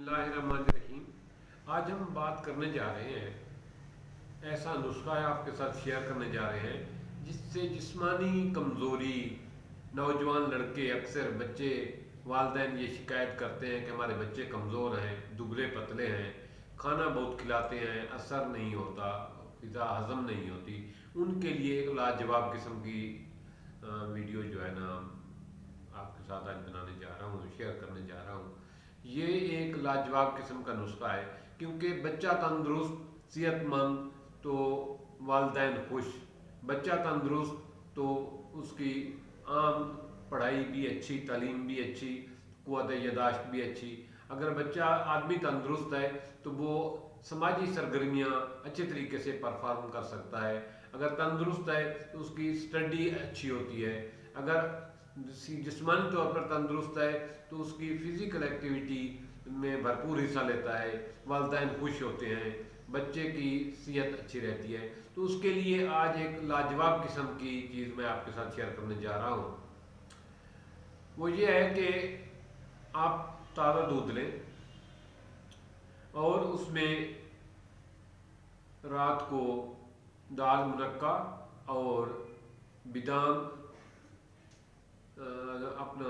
बिस्मिल्लाहिर्रहमानिर्रहीम। आज हम बात करने जा रहे हैं, ऐसा नुस्खा है आपके साथ शेयर करने जा रहे हैं जिससे जिस्मानी कमज़ोरी, नौजवान लड़के अक्सर बच्चे वालिदैन ये शिकायत करते हैं कि हमारे बच्चे कमज़ोर हैं, दुबले पतले हैं, खाना बहुत खिलाते हैं, असर नहीं होता, ग़िज़ा हज़म नहीं होती। उनके लिए एक लाजवाब किस्म की वीडियो जो है ना आपके साथ आज बनाने जा रहा हूँ, शेयर करने जा रहा हूँ। ये एक लाजवाब किस्म का नुस्खा है, क्योंकि बच्चा तंदुरुस्त, सेहतमंद तो वालिदैन खुश। बच्चा तंदुरुस्त तो उसकी आम पढ़ाई भी अच्छी, तालीम भी अच्छी, क़ुव्वत यादाश्त भी अच्छी। अगर बच्चा आदमी तंदुरुस्त है तो वो समाजी सरगर्मियाँ अच्छे तरीके से परफॉर्म कर सकता है। अगर तंदुरुस्त है तो उसकी स्टडी अच्छी होती है। अगर जिस्मानी तौर पर तंदुरुस्त है तो उसकी फ़िज़िकल एक्टिविटी में भरपूर हिस्सा लेता है, वालिदैन खुश होते हैं, बच्चे की सेहत अच्छी रहती है। तो उसके लिए आज एक लाजवाब किस्म की चीज़ मैं आपके साथ शेयर करने जा रहा हूँ। वो ये है कि आप ताज़ा दूध लें और उसमें रात को दाल मुनक्का और बादाम, अपना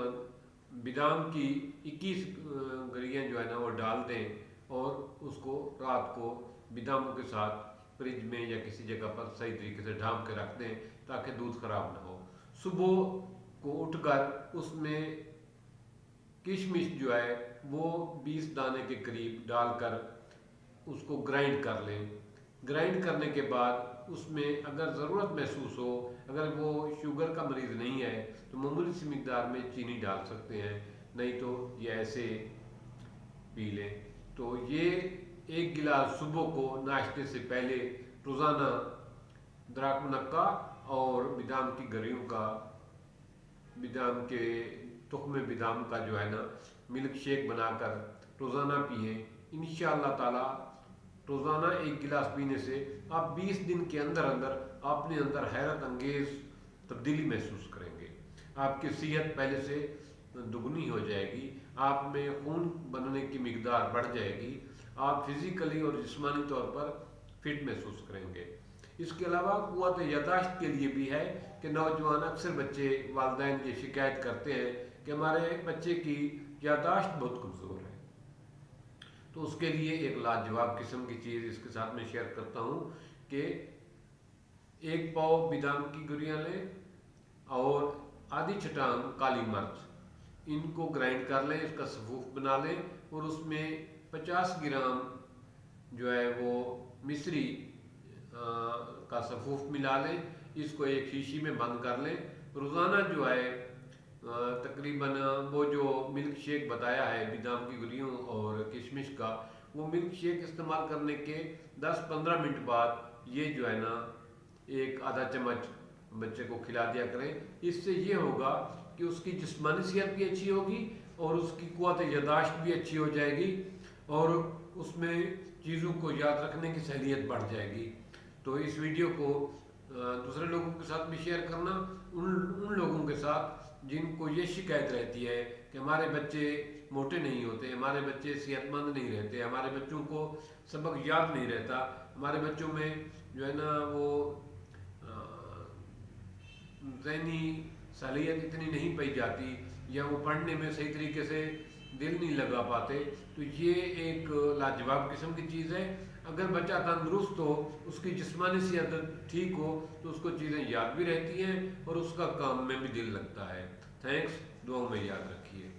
बादाम की 21 गरियाँ जो है ना वो डाल दें और उसको रात को बादामों के साथ फ्रिज में या किसी जगह पर सही तरीके से ढाँप के रख दें ताकि दूध ख़राब ना हो। सुबह को उठकर उसमें किशमिश जो है वो 20 दाने के करीब डालकर उसको ग्राइंड कर लें। ग्राइंड करने के बाद उसमें अगर ज़रूरत महसूस हो, अगर वो शुगर का मरीज़ नहीं है तो मामूली सी मिकदार में चीनी डाल सकते हैं, नहीं तो ये ऐसे पी लें। तो ये एक गिलास सुबह को नाश्ते से पहले रोज़ाना दराक मुनक्का और बादाम की गरियों का, बादाम के तुख्मे बादाम का जो है ना मिल्क शेक बनाकर रोज़ाना पिएँ। इंशाअल्लाह ताला रोज़ाना एक गिलास पीने से आप 20 दिन के अंदर अंदर अपने अंदर हैरत अंगेज़ तब्दीली महसूस करेंगे। आपकी सेहत पहले से दुगनी हो जाएगी, आप में खून बनने की मिकदार बढ़ जाएगी, आप फिज़िकली और जिस्मानी तौर पर फिट महसूस करेंगे। इसके अलावा क़ुव्वत यादाश्त के लिए भी है कि नौजवान अक्सर बच्चे वालिदैन ये शिकायत करते हैं कि हमारे बच्चे की यादाश्त बहुत कमज़ोर है। तो उसके लिए एक लाजवाब किस्म की चीज़ इसके साथ मैं शेयर करता हूँ कि 1 पाव बादाम की गुरियाँ लें और आधी चटान काली मिर्च, इनको ग्राइंड कर लें, इसका सफ़ूफ बना लें और उसमें 50 ग्राम जो है वो मिश्री का सफ़ूफ मिला लें। इसको एक शीशी में बंद कर लें। रोज़ाना जो है तकरीबन वो जो मिल्क शेक बताया है बादाम की गुरियों और किशमिश का, वो मिल्क शेक इस्तेमाल करने के 10-15 मिनट बाद ये जो है ना एक आधा चम्मच बच्चे को खिला दिया करें। इससे ये होगा कि उसकी जिस्मानी सेहत भी अच्छी होगी और उसकी क़ुव्वत यादाश्त भी अच्छी हो जाएगी और उसमें चीज़ों को याद रखने की सहूलियत बढ़ जाएगी। तो इस वीडियो को दूसरे लोगों के साथ भी शेयर करना, उन लोगों के साथ जिनको ये शिकायत रहती है कि हमारे बच्चे मोटे नहीं होते, हमारे बच्चे सेहतमंद नहीं रहते, हमारे बच्चों को सबक याद नहीं रहता, हमारे बच्चों में जो है ना वो ज़हनी सलाहियत इतनी नहीं पाई जाती या वो पढ़ने में सही तरीके से दिल नहीं लगा पाते। तो ये एक लाजवाब किस्म की चीज़ है। अगर बच्चा तंदुरुस्त हो, उसकी जिस्मानी सेहत ठीक हो तो उसको चीज़ें याद भी रहती हैं और उसका काम में भी दिल लगता है। थैंक्स, दुआ में याद रखिए।